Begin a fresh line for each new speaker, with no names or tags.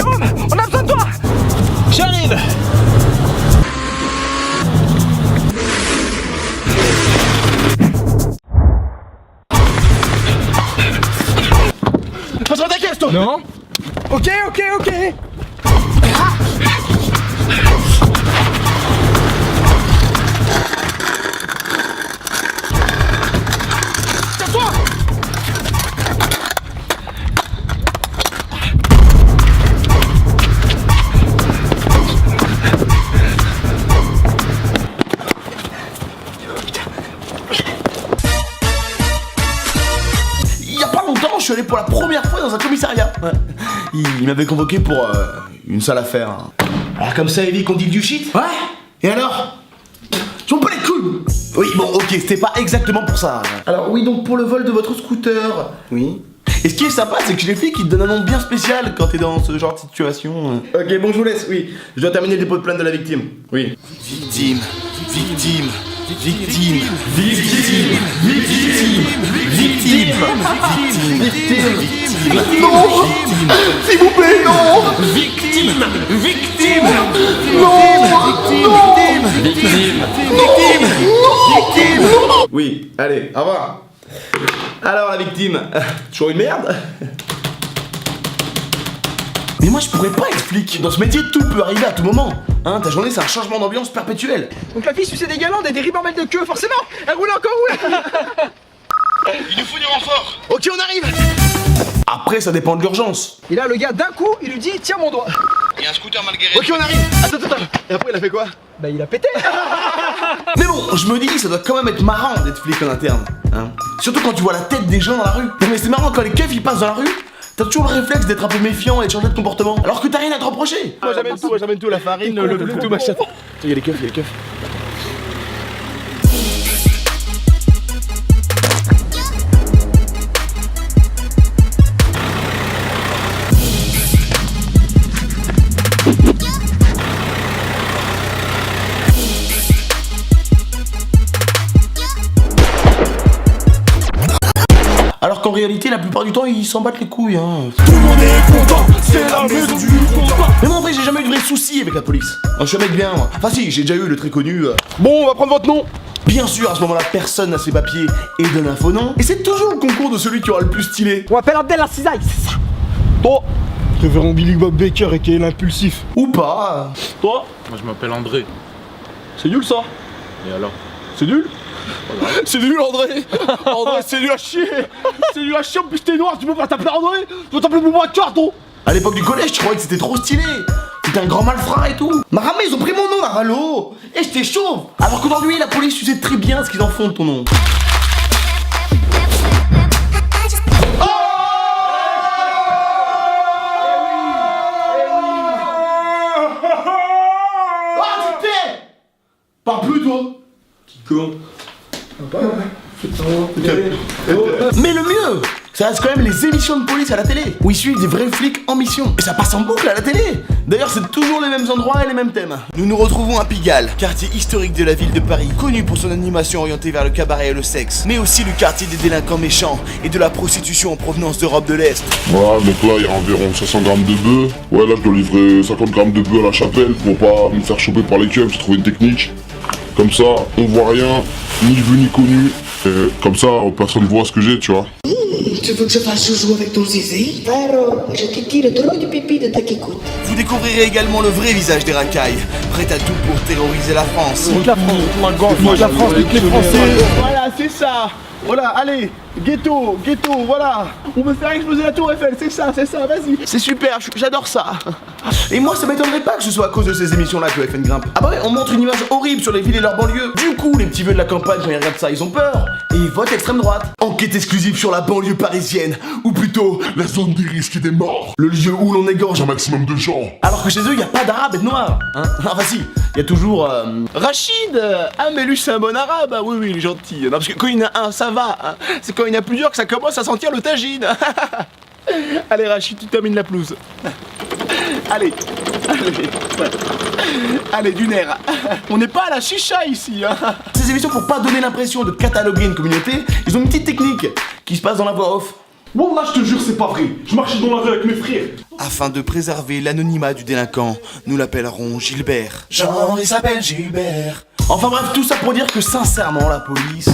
Jérôme, on a besoin de toi.
J'arrive.
Passe ta caisse, toi.
Non.
Ok. Tiens-toi.
Il y a pas longtemps, je suis allé pour la première fois dans un commissariat. Ouais. Il m'avait convoqué pour une sale affaire. Alors comme ça, Evie, qu'on dit du shit. Ouais. Et alors? Je m'en bats les couilles. Oui, bon, ok, c'était pas exactement pour ça. Alors oui, donc pour le vol de votre scooter. Oui. Et ce qui est sympa, c'est que chez les flics, ils te donnent un nom bien spécial quand t'es dans ce genre de situation. Ok, bon, je vous laisse, oui. Je dois terminer le dépôt de plainte de la victime. Oui. Victime. Non. S'il vous plaît, non. Victime. Oui, allez, au revoir. Alors la victime, toujours une merde. Mais moi je pourrais pas être flic. Dans ce métier, tout peut arriver à tout moment. Hein, ta journée c'est un changement d'ambiance perpétuel.
Donc la fille suçait des galandes et des ribambelles de queue, forcément. Elle roule encore
Il nous faut du renfort. Ok, on arrive. Après, ça dépend de l'urgence.
Et là, le gars, d'un coup, il lui dit tiens mon doigt.
Il y a un scooter mal garé.
Ok, on arrive. Attends.
Et après, il a fait quoi?
Bah, il a pété.
Mais bon, je me dis, ça doit quand même être marrant d'être flic en interne. Hein. Surtout quand tu vois la tête des gens dans la rue. Non, mais c'est marrant quand les keufs ils passent dans la rue. T'as toujours le réflexe d'être un peu méfiant et de changer de comportement. Alors que t'as rien à te reprocher. Moi j'amène tout, la farine, le tout, machin. Il y a les keufs, Alors qu'en réalité, la plupart du temps, ils s'en battent les couilles, hein.
Tout le monde est content, c'est la maison du content.
Mais moi, en vrai, j'ai jamais eu de vrai souci avec la police. Je suis un mec bien, moi. Enfin, si, j'ai déjà eu le très connu.
Bon, on va prendre votre nom.
Bien sûr, à ce moment-là, personne n'a ses papiers et donne un faux nom. Et c'est toujours le concours de celui qui aura le plus stylé.
On m'appelle Abdel la cisaille, c'est ça.
Toi, révérend Billy Bob Baker et qui est l'impulsif.
Ou pas.
Toi,
Moi je m'appelle André.
c'est nul ça.
Et alors?
C'est nul. C'est nul André. André, c'est nul à chier. C'est nul à chier, en plus t'es noir, tu peux pas t'appeler André. Tu peux t'appeler Bouba Carton.
À l'époque du collège, je croyais que c'était trop stylé. T'étais un grand malfrat et tout. Maramé, ils ont pris mon nom, Naralo. Et j'étais chauve. Alors qu'aujourd'hui, la police, tu sais très bien ce qu'ils en font de ton nom. Parle plus, toi.
Con.
Mais le mieux, ça reste quand même les émissions de police à la télé, où ils suivent des vrais flics en mission. Et ça passe en boucle à la télé. D'ailleurs, c'est toujours les mêmes endroits et les mêmes thèmes. Nous nous retrouvons à Pigalle, quartier historique de la ville de Paris, connu pour son animation orientée vers le cabaret et le sexe, mais aussi le quartier des délinquants méchants et de la prostitution en provenance d'Europe de l'Est.
Voilà, donc là il y a environ 500 grammes de bœuf. Ouais, là je dois livrer 50 grammes de bœuf à la chapelle pour pas me faire choper par les keufs. J'ai trouvé une technique. Comme ça, on voit rien, ni vu ni connu. Et comme ça, personne voit ce que j'ai, tu vois.
Tu veux que je fasse joujou avec ton zizi? Alors, je te tire trop du pipi de ta kikoute.
Vous découvrirez également le vrai visage des racailles, prêt à tout pour terroriser la France.
Toute la France, toutes les Français. Voilà, c'est ça. Voilà, allez, ghetto, voilà. On veut faire exploser la tour Eiffel, c'est ça, vas-y.
C'est super, j'adore ça. Et moi, ça m'étonnerait pas que ce soit à cause de ces émissions-là que FN grimpe. Ah bah ouais, on montre une image horrible sur les villes et leurs banlieues. Du coup, les petits vieux de la campagne, quand ils regardent ça, ils ont peur. Et ils votent extrême droite. Enquête exclusive sur la banlieue parisienne. Ou plutôt,
La zone des risques et des morts.
le lieu où l'on égorge.
Un maximum de gens.
Alors que chez eux, y a pas d'arabe et de noir. Hein. Enfin si, y a toujours... Rachid. Ah mais lui c'est un bon arabe. Ah, oui, il est gentil. Non, parce que quand il y en a un, ça va. Hein. C'est quand il y en a plusieurs que ça commence à sentir le tagine. Allez Rachid, tu termines la pelouse. Allez. Allez, du nerf. On n'est pas à la chicha ici. Hein. Ces émissions, pour pas donner l'impression de cataloguer une communauté, ils ont une petite technique qui se passe dans la voix off.
Bon, là, je te jure, c'est pas vrai. Je marchais dans la rue avec mes frères.
Afin de préserver l'anonymat du délinquant, nous l'appellerons Gilbert. Genre, il s'appelle Gilbert. Enfin bref, tout ça pour dire que sincèrement, la police...